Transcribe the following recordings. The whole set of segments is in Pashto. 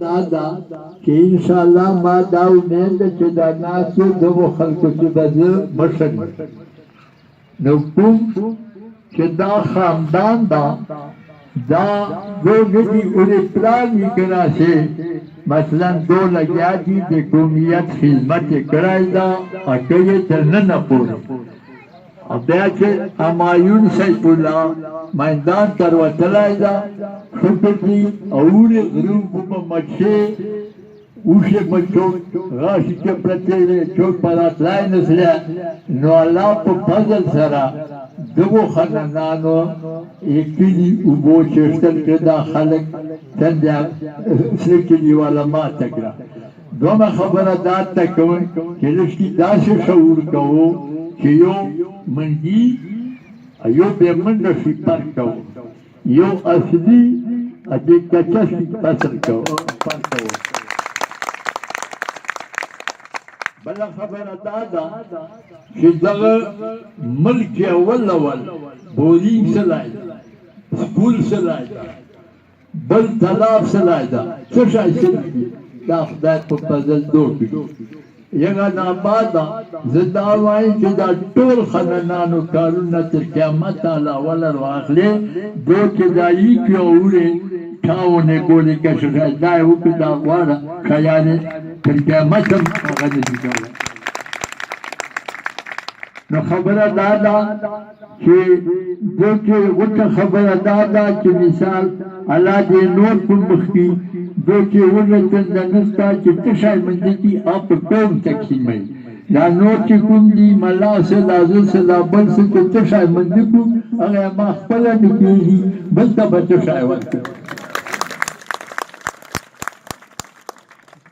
دا چې انشاءالله ما دا امید ده چې دا ناستو دغو خلکو چې به زه مشر یم نو کوم چې دا خاندان دا دو ندی انہیں پلانی کرا سے مثلا دو لگیا دی دے قومیت خدمت کرائی دا اکیے ترنن پوری اب دیا چھے امایون سیف اللہ میدان تروتلائی دا شکر دی اور غروب با مچھے اوشے مچھوک غاشی کے پرتیرے چوک پرات لائی نسلیا نو اللہ پا فضل سرا دغو خاندانانو یکلی اوبو چشتل کدا خلق تندیا سرکلی والا ما تکرا دوما خبر داد تکون کہ لشکی داس شعور کهو کہ یو منگی یو بے منڈ شپر کهو یو اصلی ادی کچا شپر کهو بلا خبر دادا کہ دغه ملک اول بورینگ سلائی سکول سلائی بل تلاب سلائی دا چشای سلائی دا خدای پا پزل دو کشو یگا نابادا زداوائی کہ دا طول خننانو کارونا تر قیامت آلا ولر واخلے دو کہ دایی کیا اوڑے ٹھاونے گولی کشو دائی اوپی دا وارا خیانے تر قیامت ہم آغانے دیکھا نو خبر دادا کہ جو کہ وقت خبر دادا کہ مثال اللہ دے نور کن مخی جو کہ وقت دنستا کہ تشای مندی کی آپ قوم تقسیمی یا نور کی کن دی ملا سے لازل سے لابل سے کہ تشای مندی کو اگر ما خپلا نکیلی بلتا بتشای وقت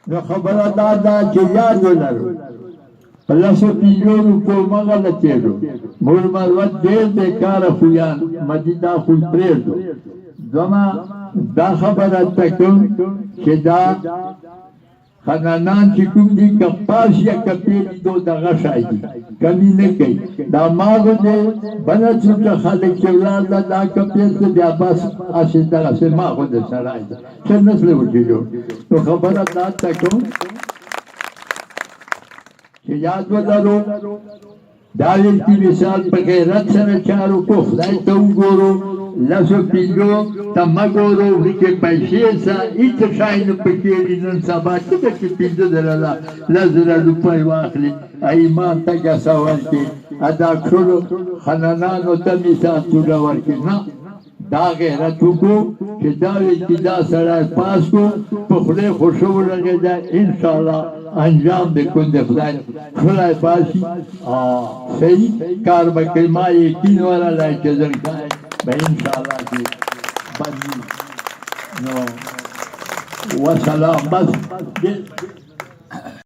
نو خبر دادا کہ یاد لرو پلسو پیلیونو کو مغلطیدو مول مروت دیر بیکار خویان مدیدہ خوی پریدو دوما دا خبرت تکن کہ دا خنانان چی کم دی کپاس یا کپیلی دو دا غشائی دی کمی نکی دا ماغو دے بنا چونکہ خالق چولاد دا کپیل سے بیا باس آسی دا سے ماغو دے سرائی دا چل نسل وچی جو تو خبرت دا تکن کہ یاد ودارو دالل کی مثال پا غیرت سر چارو کو خدای تا گورو لسو پیلو تا مگورو ویکے پیشی سا ایت شاین پکیلی نن سابا چکا چی پیلو دلالا لزر لپای واخلی ایمان تا گا سوال کی ادا کھولو خنانانو تا مثال تولا ورکی نا دا غیرتو کو کہ داوی کی دا سرائی پاس کو پخلے خوشو لگے دا انشاءاللہ انجام بکن دے خدای خدای پاسی صحیح کار بکر ما یقین والا لائے چزر کھائے با انشاءاللہ کی بنی و سلام بس